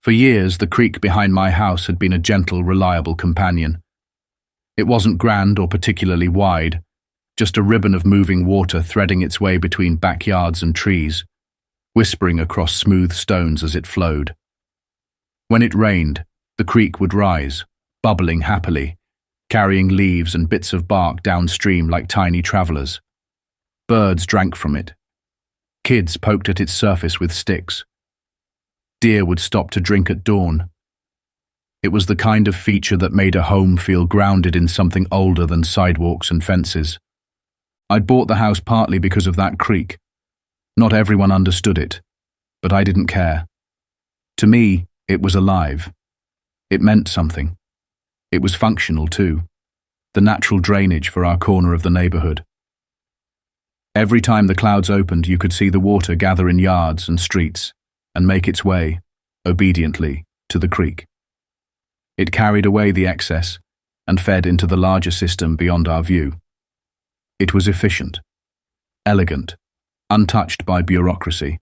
For years, the creek behind my house had been a gentle, reliable companion. It wasn't grand or particularly wide, just a ribbon of moving water threading its way between backyards and trees, whispering across smooth stones as it flowed. When it rained, the creek would rise, bubbling happily, carrying leaves and bits of bark downstream like tiny travelers. Birds drank from it. Kids poked at its surface with sticks. Deer would stop to drink at dawn. It was the kind of feature that made a home feel grounded in something older than sidewalks and fences. I'd bought the house partly because of that creek. Not everyone understood it, but I didn't care. To me, it was alive. It meant something. It was functional too, the natural drainage for our corner of the neighborhood. Every time the clouds opened, you could see the water gather in yards and streets and make its way, obediently, to the creek. It carried away the excess and fed into the larger system beyond our view. It was efficient, elegant, untouched by bureaucracy.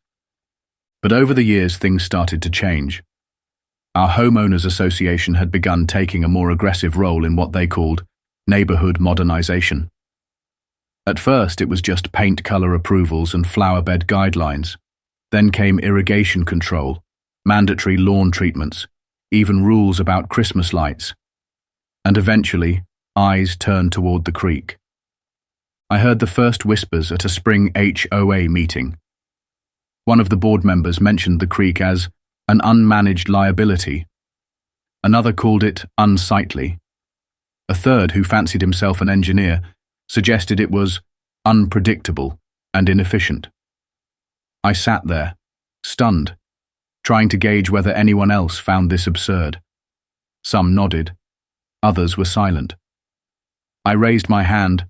But over the years, things started to change. Our homeowners association had begun taking a more aggressive role in what they called neighborhood modernization. At first, it was just paint color approvals and flowerbed guidelines. Then came irrigation control, mandatory lawn treatments, even rules about Christmas lights. And eventually, eyes turned toward the creek. I heard the first whispers at a spring HOA meeting. One of the board members mentioned the creek as an unmanaged liability. Another called it unsightly. A third, who fancied himself an engineer, suggested it was unpredictable and inefficient. I sat there, stunned, trying to gauge whether anyone else found this absurd. Some nodded, others were silent. I raised my hand,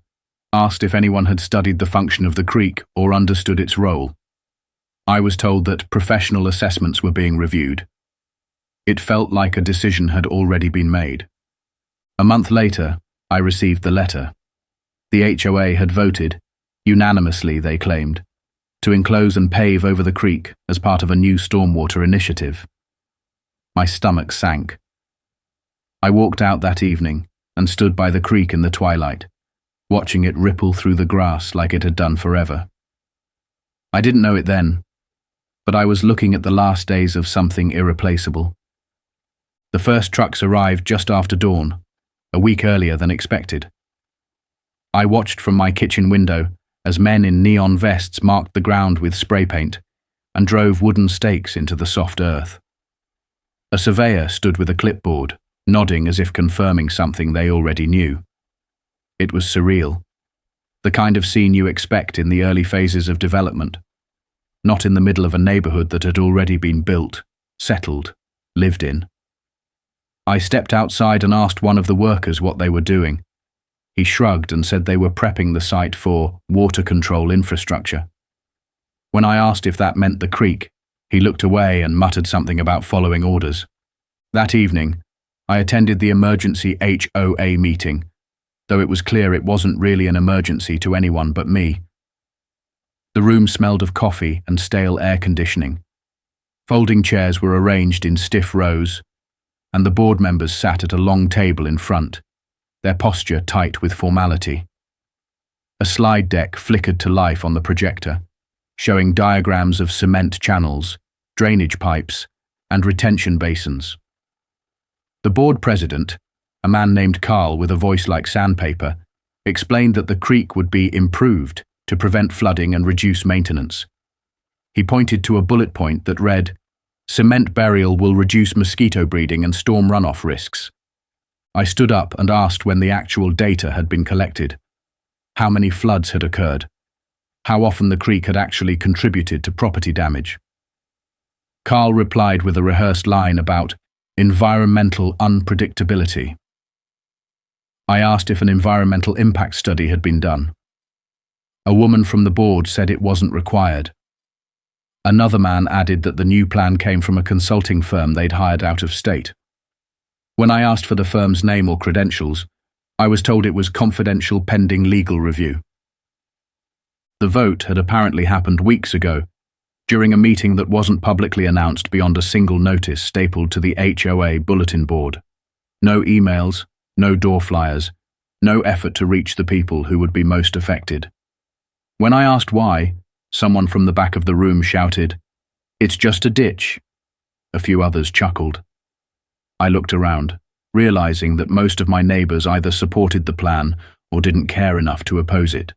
asked if anyone had studied the function of the creek or understood its role. I was told that professional assessments were being reviewed. It felt like a decision had already been made. A month later, I received the letter. The HOA had voted, unanimously they claimed, to enclose and pave over the creek as part of a new stormwater initiative. My stomach sank. I walked out that evening and stood by the creek in the twilight, watching it ripple through the grass like it had done forever. I didn't know it then, but I was looking at the last days of something irreplaceable. The first trucks arrived just after dawn, a week earlier than expected. I watched from my kitchen window as men in neon vests marked the ground with spray paint and drove wooden stakes into the soft earth. A surveyor stood with a clipboard, nodding as if confirming something they already knew. It was surreal, the kind of scene you expect in the early phases of development, not in the middle of a neighborhood that had already been built, settled, lived in. I stepped outside and asked one of the workers what they were doing. He shrugged and said they were prepping the site for water control infrastructure. When I asked if that meant the creek, he looked away and muttered something about following orders. That evening, I attended the emergency HOA meeting, though it was clear it wasn't really an emergency to anyone but me. The room smelled of coffee and stale air conditioning. Folding chairs were arranged in stiff rows, and the board members sat at a long table in front, their posture tight with formality. A slide deck flickered to life on the projector, showing diagrams of cement channels, drainage pipes, and retention basins. The board president, a man named Carl with a voice like sandpaper, explained that the creek would be improved to prevent flooding and reduce maintenance. He pointed to a bullet point that read, "Cement burial will reduce mosquito breeding and storm runoff risks." I stood up and asked when the actual data had been collected, how many floods had occurred, how often the creek had actually contributed to property damage. Carl replied with a rehearsed line about environmental unpredictability. I asked if an environmental impact study had been done. A woman from the board said it wasn't required. Another man added that the new plan came from a consulting firm they'd hired out of state. When I asked for the firm's name or credentials, I was told it was confidential pending legal review. The vote had apparently happened weeks ago, during a meeting that wasn't publicly announced beyond a single notice stapled to the HOA bulletin board. No emails, no door flyers, no effort to reach the people who would be most affected. When I asked why, someone from the back of the room shouted, "It's just a ditch." A few others chuckled. I looked around, realizing that most of my neighbors either supported the plan or didn't care enough to oppose it.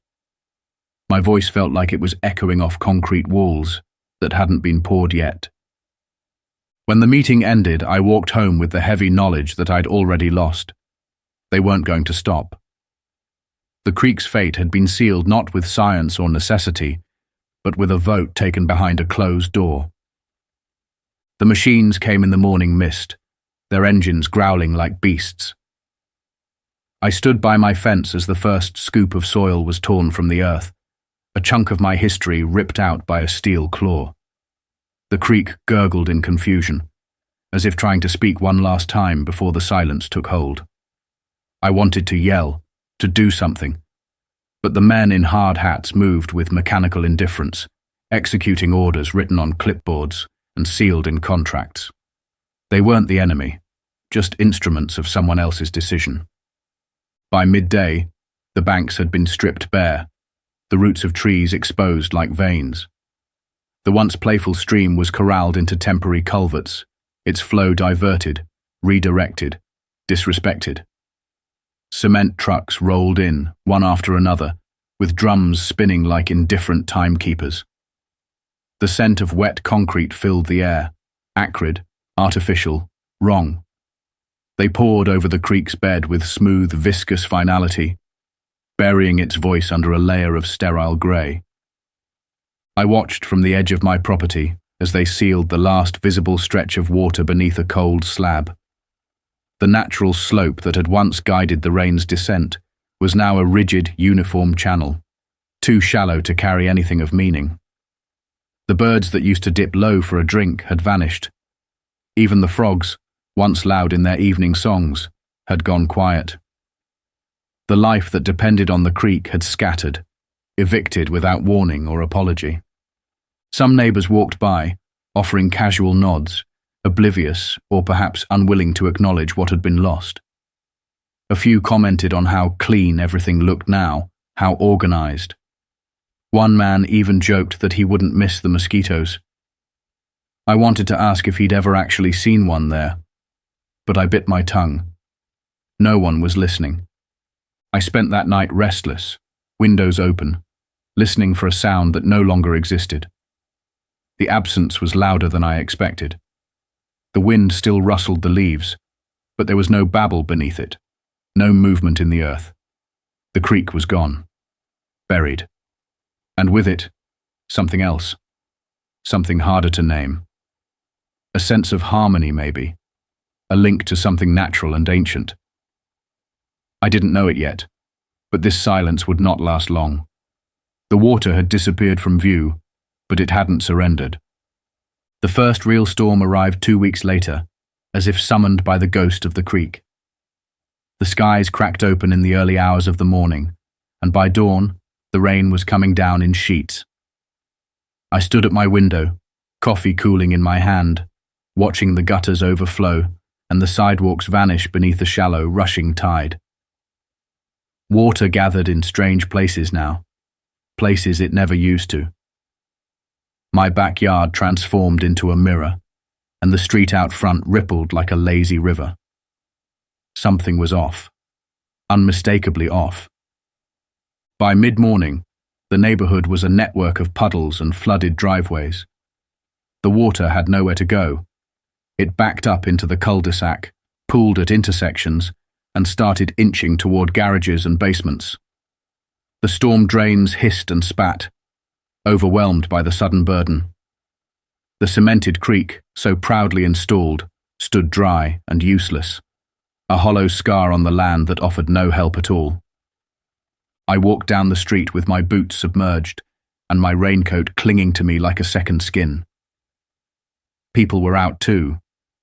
My voice felt like it was echoing off concrete walls that hadn't been poured yet. When the meeting ended, I walked home with the heavy knowledge that I'd already lost. They weren't going to stop. The creek's fate had been sealed not with science or necessity, but with a vote taken behind a closed door. The machines came in the morning mist, their engines growling like beasts. I stood by my fence as the first scoop of soil was torn from the earth, a chunk of my history ripped out by a steel claw. The creek gurgled in confusion, as if trying to speak one last time before the silence took hold. I wanted to yell, to do something, but the men in hard hats moved with mechanical indifference, executing orders written on clipboards and sealed in contracts. They weren't the enemy, just instruments of someone else's decision. By midday, the banks had been stripped bare, the roots of trees exposed like veins. The once playful stream was corralled into temporary culverts, its flow diverted, redirected, disrespected. Cement trucks rolled in, one after another, with drums spinning like indifferent timekeepers. The scent of wet concrete filled the air, acrid, artificial, wrong. They poured over the creek's bed with smooth, viscous finality, burying its voice under a layer of sterile grey. I watched from the edge of my property as they sealed the last visible stretch of water beneath a cold slab. The natural slope that had once guided the rain's descent was now a rigid, uniform channel, too shallow to carry anything of meaning. The birds that used to dip low for a drink had vanished. Even the frogs, once loud in their evening songs, had gone quiet. The life that depended on the creek had scattered, evicted without warning or apology. Some neighbors walked by, offering casual nods, oblivious or perhaps unwilling to acknowledge what had been lost. A few commented on how clean everything looked now, how organized. One man even joked that he wouldn't miss the mosquitoes. I wanted to ask if he'd ever actually seen one there, but I bit my tongue. No one was listening. I spent that night restless, windows open, listening for a sound that no longer existed. The absence was louder than I expected. The wind still rustled the leaves, but there was no babble beneath it, no movement in the earth. The creek was gone, buried. And with it, something else, something harder to name. A sense of harmony, maybe, a link to something natural and ancient. I didn't know it yet, but this silence would not last long. The water had disappeared from view, but it hadn't surrendered. The first real storm arrived 2 weeks later, as if summoned by the ghost of the creek. The skies cracked open in the early hours of the morning, and by dawn, the rain was coming down in sheets. I stood at my window, coffee cooling in my hand, watching the gutters overflow and the sidewalks vanish beneath a shallow, rushing tide. Water gathered in strange places now, places it never used to. My backyard transformed into a mirror, and the street out front rippled like a lazy river. Something was off, unmistakably off. By mid-morning, the neighborhood was a network of puddles and flooded driveways. The water had nowhere to go. It backed up into the cul-de-sac, pooled at intersections, and started inching toward garages and basements. The storm drains hissed and spat, overwhelmed by the sudden burden. The cemented creek, so proudly installed, stood dry and useless, a hollow scar on the land that offered no help at all. I walked down the street with my boots submerged and my raincoat clinging to me like a second skin. People were out too,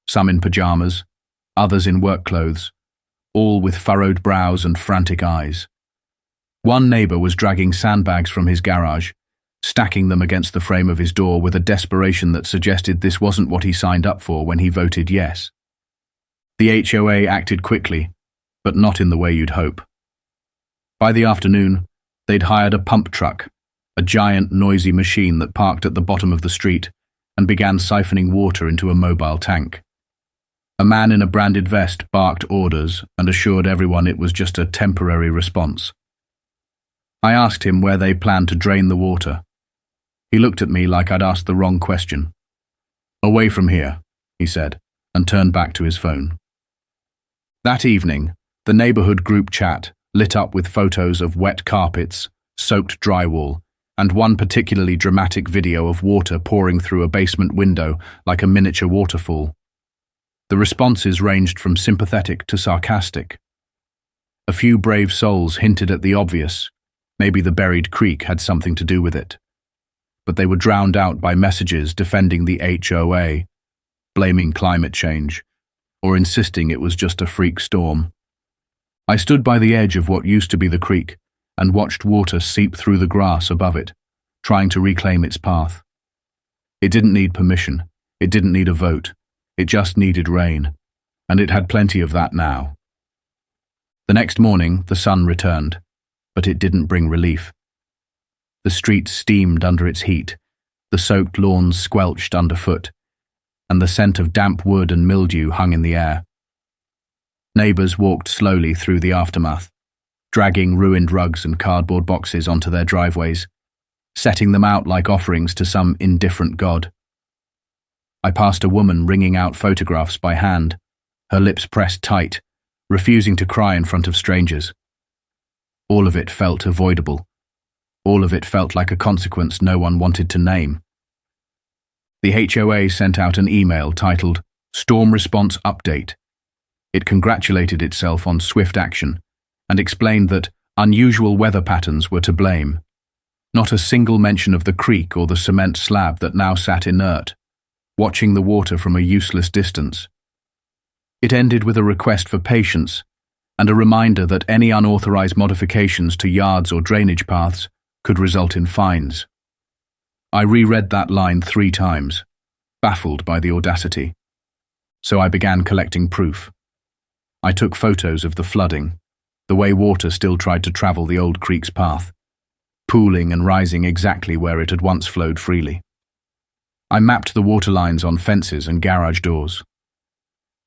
some in pajamas, others in work clothes, all with furrowed brows and frantic eyes. One neighbor was dragging sandbags from his garage, stacking them against the frame of his door with a desperation that suggested this wasn't what he signed up for when he voted yes. The HOA acted quickly, but not in the way you'd hope. By the afternoon, they'd hired a pump truck, a giant noisy machine that parked at the bottom of the street and began siphoning water into a mobile tank. A man in a branded vest barked orders and assured everyone it was just a temporary response. I asked him where they planned to drain the water. He looked at me like I'd asked the wrong question. "Away from here," he said, and turned back to his phone. That evening, the neighborhood group chat lit up with photos of wet carpets, soaked drywall, and one particularly dramatic video of water pouring through a basement window like a miniature waterfall. The responses ranged from sympathetic to sarcastic. A few brave souls hinted at the obvious. Maybe the buried creek had something to do with it. But they were drowned out by messages defending the HOA, blaming climate change, or insisting it was just a freak storm. I stood by the edge of what used to be the creek and watched water seep through the grass above it, trying to reclaim its path. It didn't need permission. It didn't need a vote. It just needed rain, and it had plenty of that now. The next morning, the sun returned, but it didn't bring relief. The street steamed under its heat, the soaked lawns squelched underfoot, and the scent of damp wood and mildew hung in the air. Neighbors walked slowly through the aftermath, dragging ruined rugs and cardboard boxes onto their driveways, setting them out like offerings to some indifferent god. I passed a woman wringing out photographs by hand, her lips pressed tight, refusing to cry in front of strangers. All of it felt avoidable. All of it felt like a consequence no one wanted to name. The HOA sent out an email titled Storm Response Update. It congratulated itself on swift action and explained that unusual weather patterns were to blame. Not a single mention of the creek or the cement slab that now sat inert, watching the water from a useless distance. It ended with a request for patience and a reminder that any unauthorized modifications to yards or drainage paths could result in fines. I reread that line 3 times, baffled by the audacity. So I began collecting proof. I took photos of the flooding, the way water still tried to travel the old creek's path, pooling and rising exactly where it had once flowed freely. I mapped the water lines on fences and garage doors.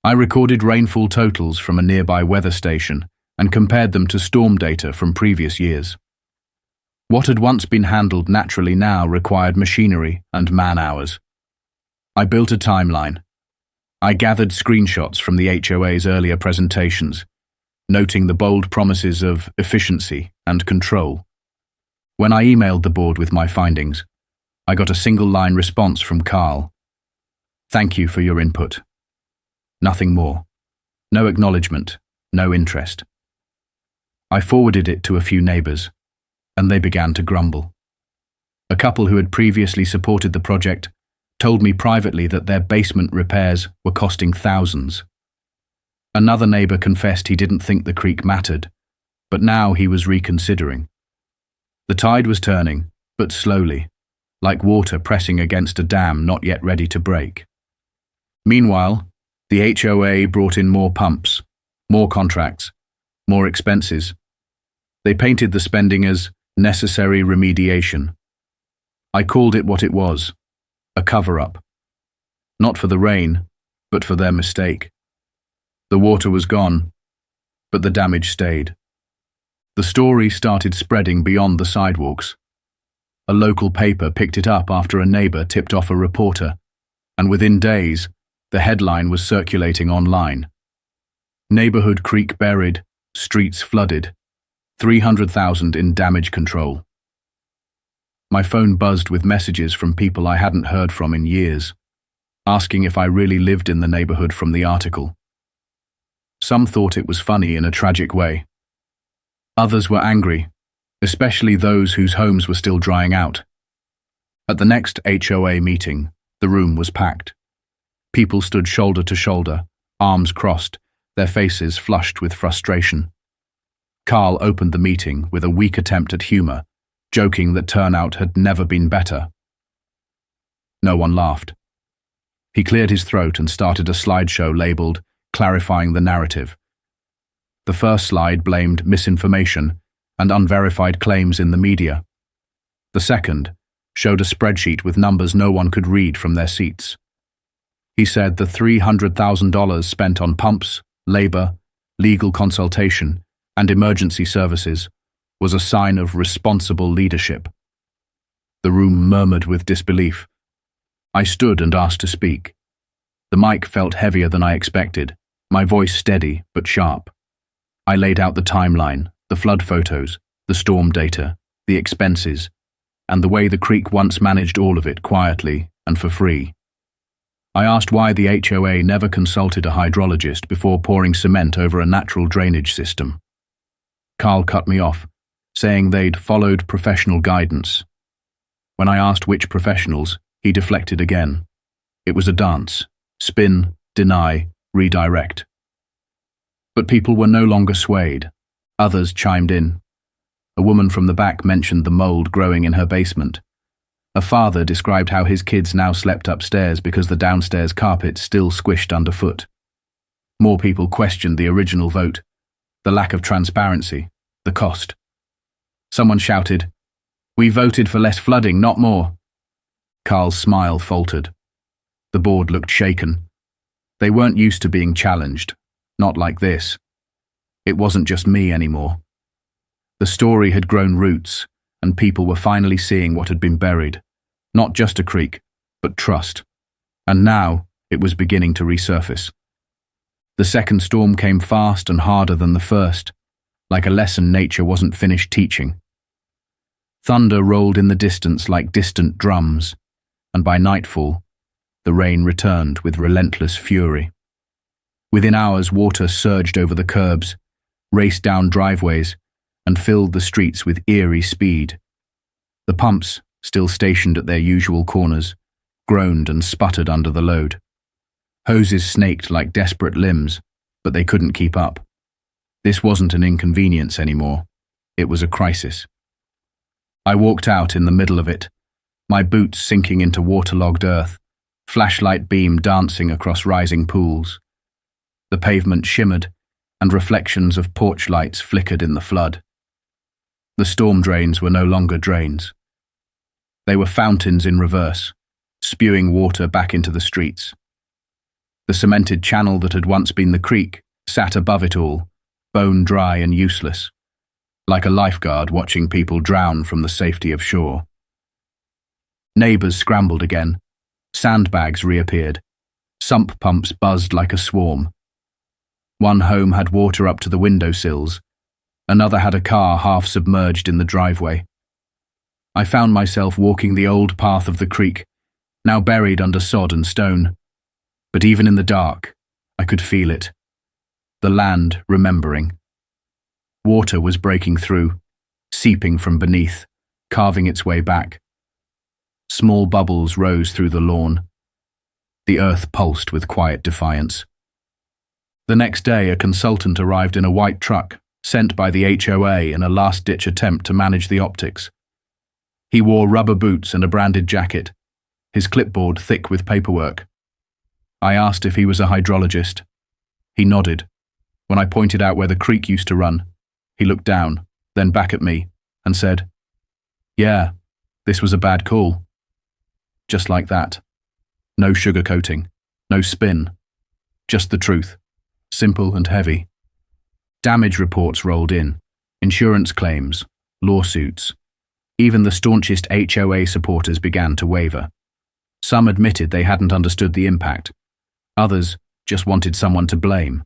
I recorded rainfall totals from a nearby weather station and compared them to storm data from previous years. What had once been handled naturally now required machinery and man-hours. I built a timeline. I gathered screenshots from the HOA's earlier presentations, noting the bold promises of efficiency and control. When I emailed the board with my findings, I got a single-line response from Carl. "Thank you for your input." Nothing more. No acknowledgement, no interest. I forwarded it to a few neighbors, and they began to grumble. A couple who had previously supported the project told me privately that their basement repairs were costing thousands. Another neighbor confessed he didn't think the creek mattered, but now he was reconsidering. The tide was turning, but slowly, like water pressing against a dam not yet ready to break. Meanwhile, the HOA brought in more pumps, more contracts, more expenses. They painted the spending as necessary remediation. I called it what it was, a cover-up. Not for the rain, but for their mistake. The water was gone, but the damage stayed. The story started spreading beyond the sidewalks. A local paper picked it up after a neighbor tipped off a reporter, and within days, the headline was circulating online. Neighborhood creek buried, streets flooded, 300,000 in damage control. My phone buzzed with messages from people I hadn't heard from in years, asking if I really lived in the neighborhood from the article. Some thought it was funny in a tragic way. Others were angry, especially those whose homes were still drying out. At the next HOA meeting, the room was packed. People stood shoulder to shoulder, arms crossed, their faces flushed with frustration. Carl opened the meeting with a weak attempt at humor, joking that turnout had never been better. No one laughed. He cleared his throat and started a slideshow labeled "Clarifying the Narrative." The first slide blamed misinformation and unverified claims in the media. The second showed a spreadsheet with numbers no one could read from their seats. He said the $300,000 spent on pumps, labor, legal consultation, and emergency services was a sign of responsible leadership. The room murmured with disbelief. I stood and asked to speak. The mic felt heavier than I expected, my voice steady but sharp. I laid out the timeline, the flood photos, the storm data, the expenses, and the way the creek once managed all of it quietly and for free. I asked why the HOA never consulted a hydrologist before pouring cement over a natural drainage system. Carl cut me off, saying they'd followed professional guidance. When I asked which professionals, he deflected again. It was a dance: spin, deny, redirect. But people were no longer swayed. Others chimed in. A woman from the back mentioned the mold growing in her basement. A father described how his kids now slept upstairs because the downstairs carpet still squished underfoot. More people questioned the original vote, the lack of transparency, the cost. Someone shouted, "We voted for less flooding, not more." Carl's smile faltered. The board looked shaken. They weren't used to being challenged, not like this. It wasn't just me anymore. The story had grown roots, and people were finally seeing what had been buried. Not just a creek, but trust. And now it was beginning to resurface. The second storm came fast and harder than the first, like a lesson nature wasn't finished teaching. Thunder rolled in the distance like distant drums, and by nightfall, the rain returned with relentless fury. Within hours, water surged over the curbs, raced down driveways, and filled the streets with eerie speed. The pumps, still stationed at their usual corners, groaned and sputtered under the load. Hoses snaked like desperate limbs, but they couldn't keep up. This wasn't an inconvenience anymore. It was a crisis. I walked out in the middle of it, my boots sinking into waterlogged earth, flashlight beam dancing across rising pools. The pavement shimmered, and reflections of porch lights flickered in the flood. The storm drains were no longer drains. They were fountains in reverse, spewing water back into the streets. The cemented channel that had once been the creek sat above it all, bone dry and useless, like a lifeguard watching people drown from the safety of shore. Neighbors scrambled again. Sandbags reappeared. Sump pumps buzzed like a swarm. One home had water up to the windowsills. Another had a car half submerged in the driveway. I found myself walking the old path of the creek, now buried under sod and stone. But even in the dark, I could feel it. The land remembering. Water was breaking through, seeping from beneath, carving its way back. Small bubbles rose through the lawn. The earth pulsed with quiet defiance. The next day, a consultant arrived in a white truck, sent by the HOA in a last-ditch attempt to manage the optics. He wore rubber boots and a branded jacket, his clipboard thick with paperwork. I asked if he was a hydrologist. He nodded. When I pointed out where the creek used to run, he looked down, then back at me, and said, "Yeah, this was a bad call." Just like that. No sugarcoating, no spin. Just the truth, simple and heavy. Damage reports rolled in, insurance claims, lawsuits. Even the staunchest HOA supporters began to waver. Some admitted they hadn't understood the impact. Others just wanted someone to blame.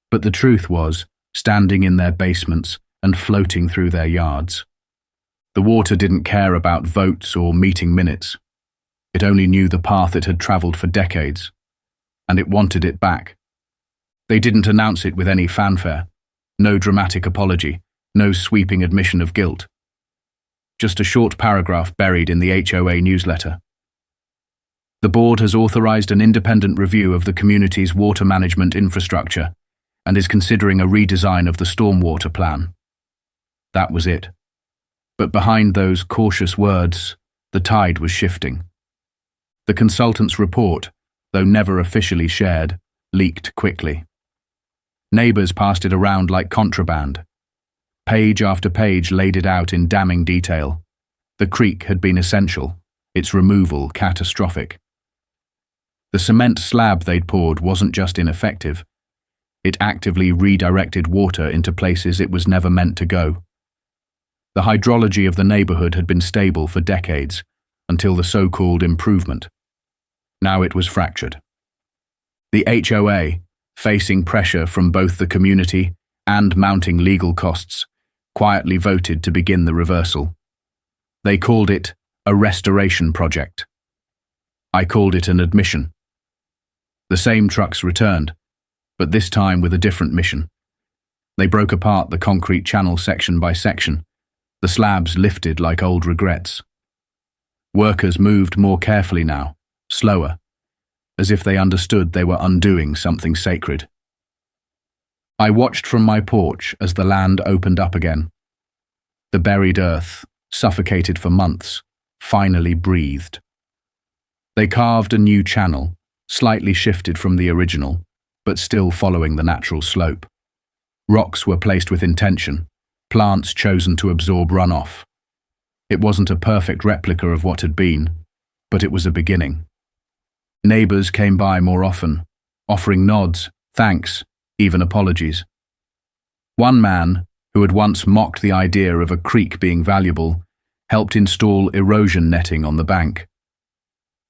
But the truth was, standing in their basements and floating through their yards. The water didn't care about votes or meeting minutes. It only knew the path it had traveled for decades, and it wanted it back. They didn't announce it with any fanfare, no dramatic apology, no sweeping admission of guilt. Just a short paragraph buried in the HOA newsletter. The board has authorized an independent review of the community's water management infrastructure and is considering a redesign of the stormwater plan. That was it. But behind those cautious words, the tide was shifting. The consultant's report, though never officially shared, leaked quickly. Neighbors passed it around like contraband. Page after page laid it out in damning detail. The creek had been essential, its removal catastrophic. The cement slab they'd poured wasn't just ineffective. It actively redirected water into places it was never meant to go. The hydrology of the neighborhood had been stable for decades, until the so-called improvement. Now it was fractured. The HOA, facing pressure from both the community and mounting legal costs, quietly voted to begin the reversal. They called it a restoration project. I called it an admission. The same trucks returned, but this time with a different mission. They broke apart the concrete channel section by section. The slabs lifted like old regrets. Workers moved more carefully now, slower, as if they understood they were undoing something sacred. I watched from my porch as the land opened up again. The buried earth, suffocated for months, finally breathed. They carved a new channel, slightly shifted from the original, but still following the natural slope. Rocks were placed with intention, plants chosen to absorb runoff. It wasn't a perfect replica of what had been, but it was a beginning. Neighbors came by more often, offering nods, thanks, even apologies. One man, who had once mocked the idea of a creek being valuable, helped install erosion netting on the bank.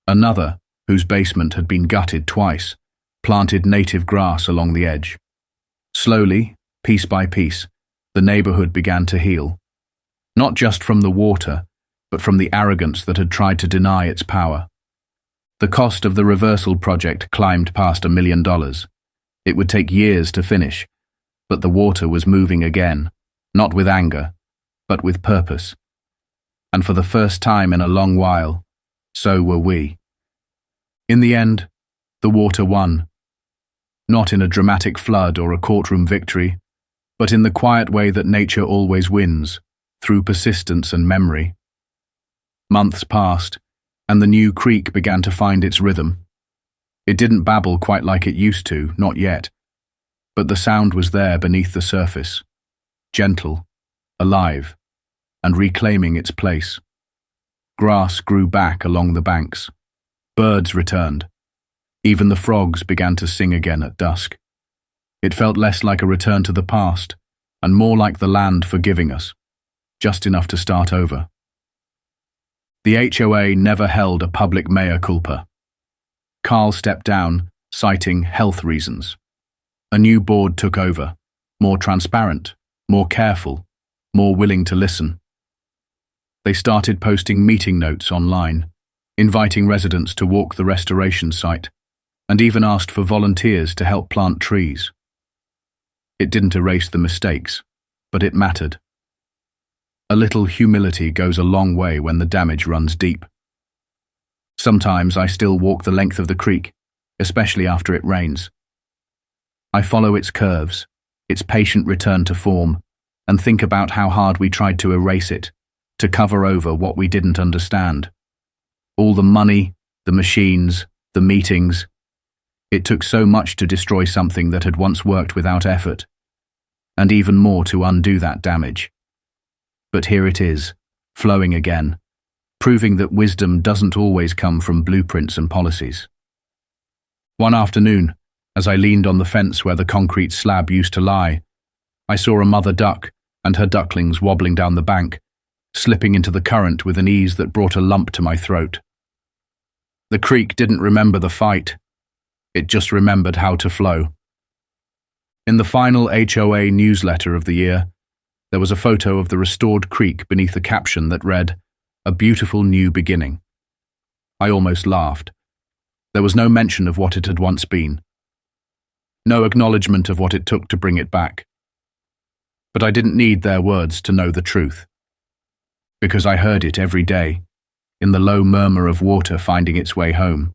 Another, whose basement had been gutted twice, planted native grass along the edge. Slowly, piece by piece, the neighborhood began to heal, not just from the water, but from the arrogance that had tried to deny its power. The cost of the reversal project climbed past $1 million. It would take years to finish, but the water was moving again, not with anger, but with purpose. And for the first time in a long while, so were we. In the end, the water won. Not in a dramatic flood or a courtroom victory, but in the quiet way that nature always wins, through persistence and memory. Months passed, and the new creek began to find its rhythm. It didn't babble quite like it used to, not yet, but the sound was there beneath the surface, gentle, alive, and reclaiming its place. Grass grew back along the banks. Birds returned. Even the frogs began to sing again at dusk. It felt less like a return to the past, and more like the land forgiving us, just enough to start over. The HOA never held a public mea culpa. Carl stepped down, citing health reasons. A new board took over, more transparent, more careful, more willing to listen. They started posting meeting notes online, inviting residents to walk the restoration site, and even asked for volunteers to help plant trees. It didn't erase the mistakes, but it mattered. A little humility goes a long way when the damage runs deep. Sometimes I still walk the length of the creek, especially after it rains. I follow its curves, its patient return to form, and think about how hard we tried to erase it, to cover over what we didn't understand. All the money, the machines, the meetings. It took so much to destroy something that had once worked without effort, and even more to undo that damage. But here it is, flowing again, proving that wisdom doesn't always come from blueprints and policies. One afternoon, as I leaned on the fence where the concrete slab used to lie, I saw a mother duck and her ducklings wobbling down the bank, slipping into the current with an ease that brought a lump to my throat. The creek didn't remember the fight. It just remembered how to flow. In the final HOA newsletter of the year, there was a photo of the restored creek beneath a caption that read, "A beautiful new beginning." I almost laughed. There was no mention of what it had once been. No acknowledgement of what it took to bring it back. But I didn't need their words to know the truth. Because I heard it every day, in the low murmur of water finding its way home.